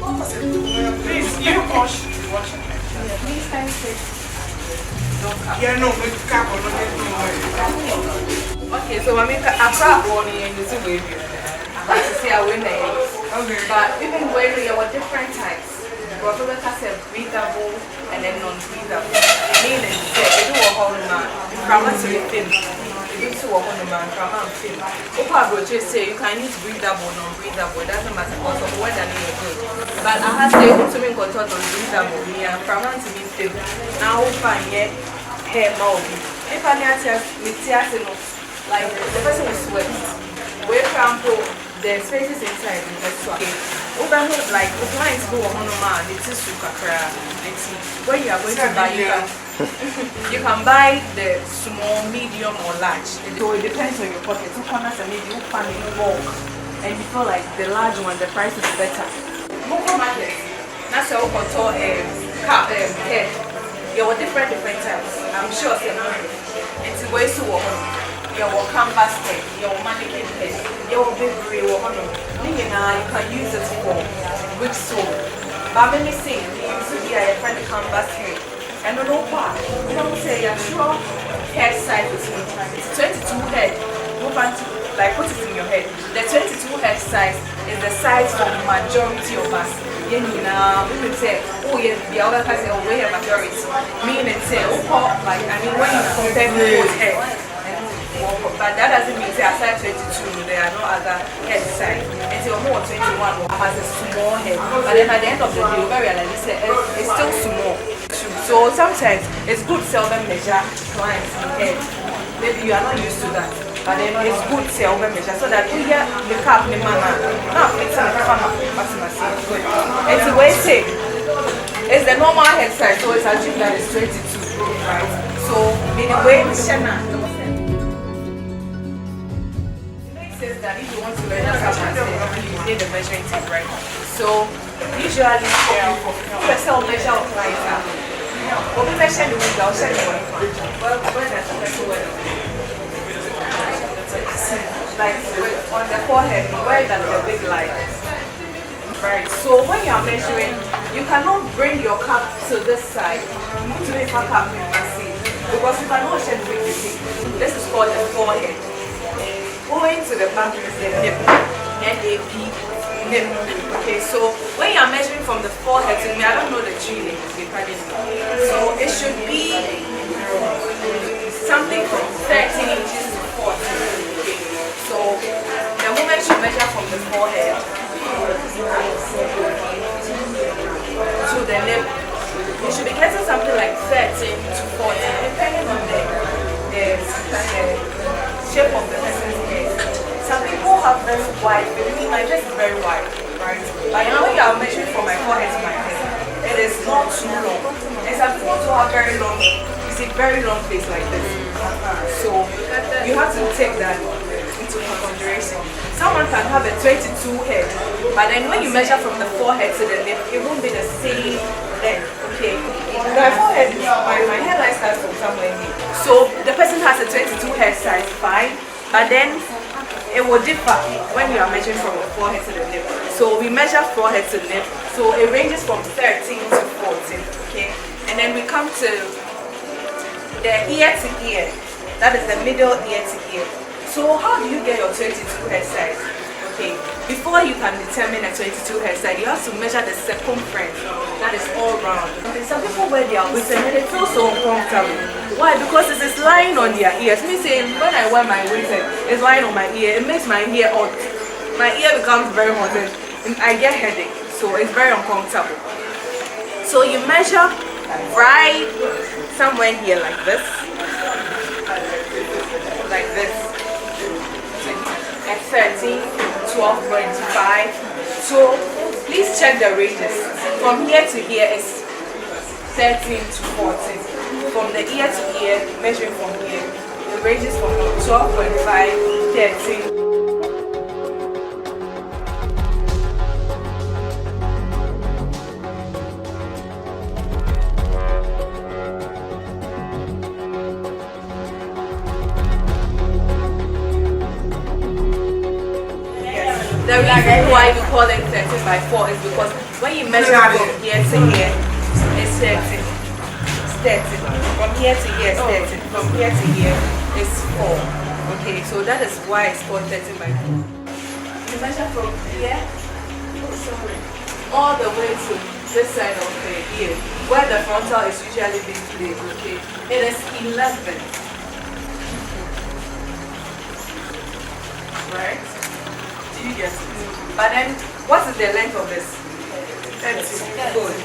Please, you wash the washing machine. Yeah, please can sit. Yeah, no, we can't. Okay, so I mean, I crack on and you see wave you. I to say I win there. Okay. But even when there were different types, Roberta said breathable and then non-breathable. Meaning, they do a whole man. From us to the film. You do a whole man from a film. Opa Roche say you can use breathable, non-breathable. It doesn't matter because of whether you're good. But I have to say, who's doing control non-breathable? Yeah, from us to the film. Now, Opa, yeah, hair mouth. If I need to, like the person will sweat. Where from the spaces inside the sweat. Over like the clients go on man, it's a sukakra. When you are going to buy you can buy the small, medium or large. So it depends on your pocket. Two corners and maybe you find in bulk. And you feel like the large one, the price is better. Moko market. That's how we call cap head. There were different types. I'm sure it's way to work. Your canvas head, your mannequin head, your bakery, you can use it for good soul. But many things you use to be a friend canvas head. And no part. You don't say you're sure head size is 22 head. Move on to like put it in your head. The 22 head size is the size for majority of us. We would say, oh yeah, the other person will wear majority. Meaning say, oh like I mean when you compare people's head. But that doesn't mean say aside 22 there are no other head size. Until more 21 has a small head. But then at the end of the day, you realize it's still small. So sometimes it's good to sell them measure clients in head. Maybe you are not used to that. But then it's good to sell them measure so that you get the cap in the manner. Now it's a farmer, it's good. It's the way say it's the normal head size, so it's assumed that it's 22, right? So in a way, that if you want to learn how to you need the measuring tape, right? So usually person measure of clients are but we measure the window, I'll show you well when there's a person like on the forehead where that the big line. Right. So when you are measuring, you cannot bring your cap to this side. You need to make a cap because you cannot share the big thing. This is called the forehead. Going to the back is the nip, N-A-P, nip. Okay, so when you are measuring from the forehead to me, I don't know the tree name, so it should be something from 13 inches to 14. Okay, so the moment you measure from the forehead to the nip, you should be getting something like 13 to 14, depending on the shape of the person's head. Some people have very wide, my face is very wide, right? But you know when you are measuring from my forehead to my head, it is not too long. And some people also have very long, you see very long face like this. So you have to take that into consideration. Someone can have a 22 head, but then when you measure from the forehead to the lip, it won't be the same length. Okay, my forehead, my hairline starts from somewhere here. So the person has a 22 hair size, fine, but then it will differ when you are measuring from the forehead to the lip. So we measure forehead to lip, so it ranges from 13 to 14, okay? And then we come to the ear to ear, that is the middle ear to ear. So how do you get your 22 hair size? Okay, before you can determine a 22 hair size, you have to measure the circumference, that is all round. Okay, some people wear their wigs and they feel so uncomfortable. Why? Because it is lying on their ears. Me saying when I wear my wigs it's lying on my ear, it makes my ear hot. My ear becomes very hot and I get headache. So it's very uncomfortable. So you measure right somewhere here like this. Like this. At 13, 12.5. So please check the ranges. From here to here is 13 to 14. From the ear to ear, measuring from here, it ranges from 12.5, 13. The reason why we call it 13 by 4 is because when you measure from here to here, it's 13. It's 13. From here to here, it's 13. From here to here, it's 4. Okay, so that is why it's called 13 by 4. You measure from here, all the way to this side of the ear, where the frontal is usually being placed. Okay, it is 11. Right? Do you get it? But then, what is the length of this? 30. Good.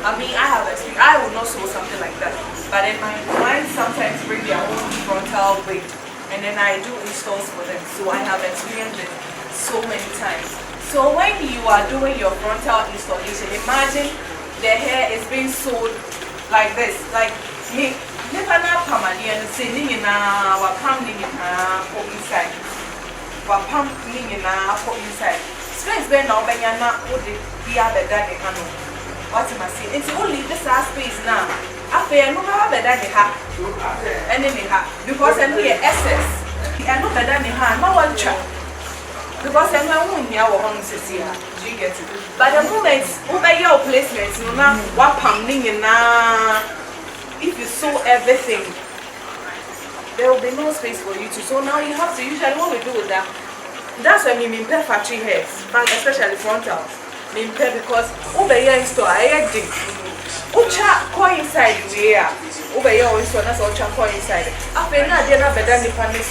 I mean, I have experience. I would not sew something like that. But then my clients sometimes bring their own frontal wig, and then I do installs for them. So I have experienced it so many times. So when you are doing your frontal installation, imagine the hair is being sewed like this. Like, never na pamali and say, Nina, wapam Nina, for inside. Wapam Nina, for inside. Space been now, when you're not would the other daddy. What am I saying? It's only this space now. After I know how better they have, and then they have because I'm here SS. I know better than her, no one chat. Because I'm not here or home to see her. Do you get it? But the moment over your placements, you know, what pumping and if you sew everything, there will be no space for you to. So now you have to usually what we do with that. That's when we mean factory hairs, especially frontals. Mean because over here in store, I did. Ucha coincide here. Over here in store, that's Ucha coincide. After that, they're not better than the panel.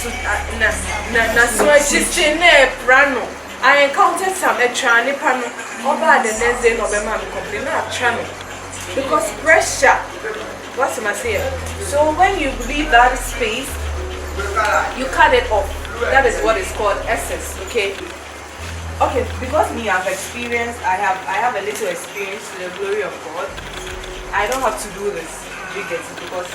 Na so just in a prano. I encountered some extra panel. Over the next day, no, my complain not channel because pressure. What's my say? So when you leave that space, you cut it off. That is what is called essence. Okay. Okay, because me I've experienced, I have a little experience to the glory of God. I don't have to do this, you get it, because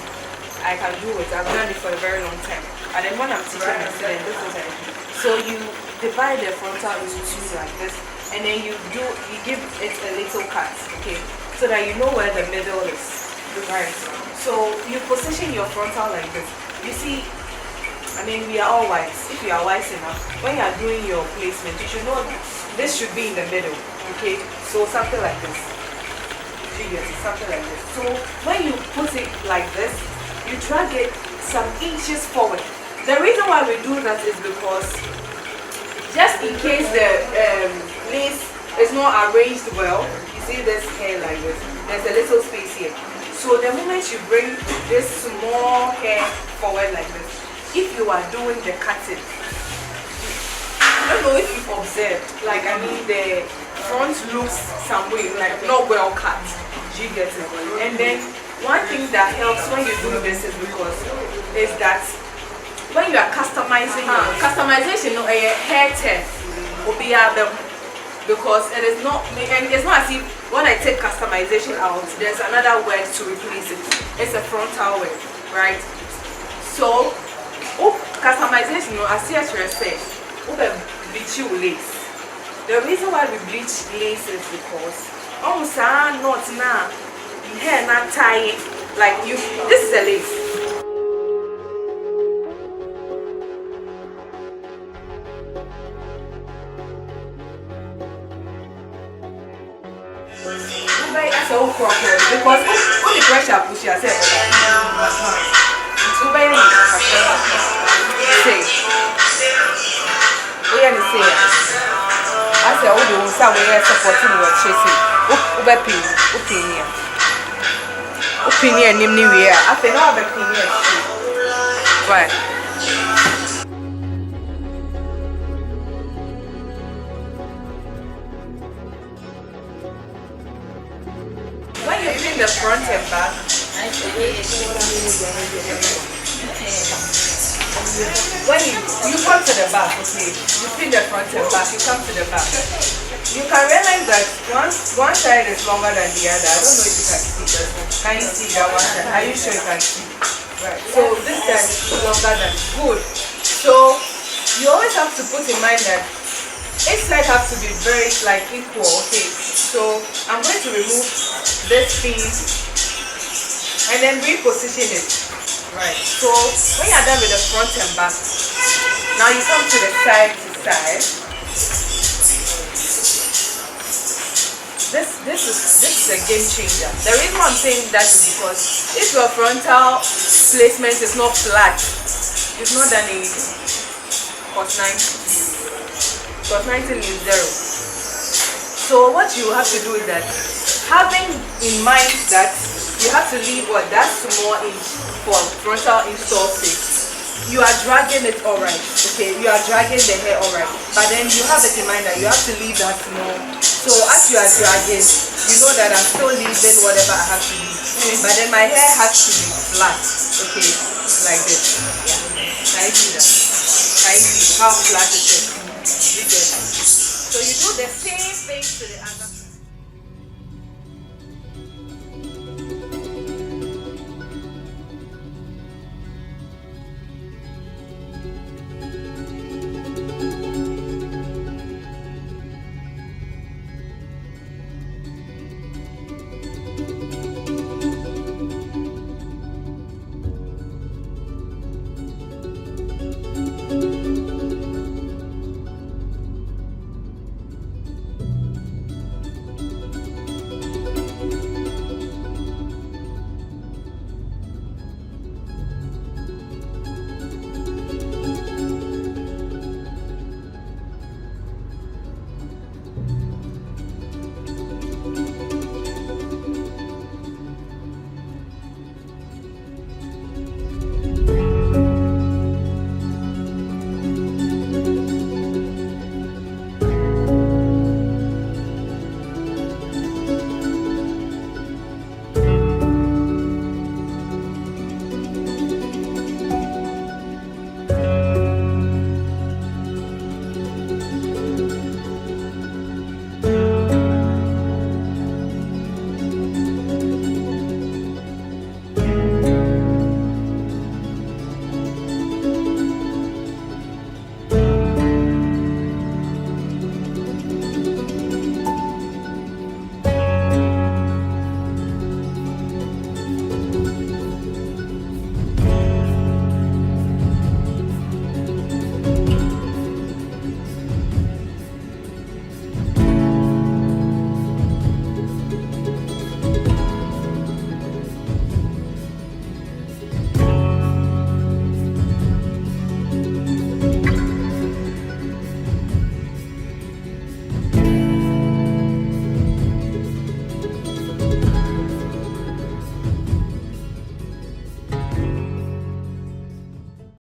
I can do it. I've done it for a very long time. And then when I'm teaching my students, this is what I do. So you divide the frontal into two like this, and then you give it a little cut, okay, so that you know where the middle is. Right. So you position your frontal like this. You see, I mean, we are all wise. If you are wise enough, when you are doing your placement, you should know this should be in the middle. Okay? So something like this. Something like this. So when you put it like this, you drag it some inches forward. The reason why we do that is because just in case the lace is not arranged well, you see this hair like this. There's a little space here. So the moment you bring this small hair forward like this, if you are doing the cutting, I don't know if you've observed, like I mean the front looks some way like not well cut. You get it? And then one thing that helps when you do this is that when you are customizing, customization, a hair turn will be able, because it is not, and it's not as if when I take customization out, there's another word to replace it. It's a frontal word, right? So customization, as you say, bleach lace. The reason why we bleach lace is because almost not now hair not tie like you. This is a lace. Because when the pressure push yourself, it's very say. We are the same. I say, oh, the one we are supporting what she say. Opinion, nimni we are. I say, no, opinion. Right. When you clean the front and back, when you come to the back, okay, you clean the front and back, you come to the back. You can realize that one side is longer than the other. I don't know if you can see that. Can you see that one side? Are you sure you can see? Right. So this side is longer than good. So you always have to put in mind that each side has to be very like equal. Okay. So I'm going to remove this piece and then reposition it. Right. So when you're done with the front and back, now you come to the side to side. this is a game changer. The reason why I'm saying that is because if your frontal placement is not flat, it's not an A cos 90. Cos 90 is 0. So what you have to do is that, having in mind that you have to leave that small inch for frontal install sake, you are dragging it alright, okay? You are dragging the hair alright, but then you have it in mind that you have to leave that small. So as you are dragging, you know that I'm still leaving whatever I have to leave, but then my hair has to be flat, okay? Like this. Yeah. Can you see that? Can you see how flat it is? You get it? So you do this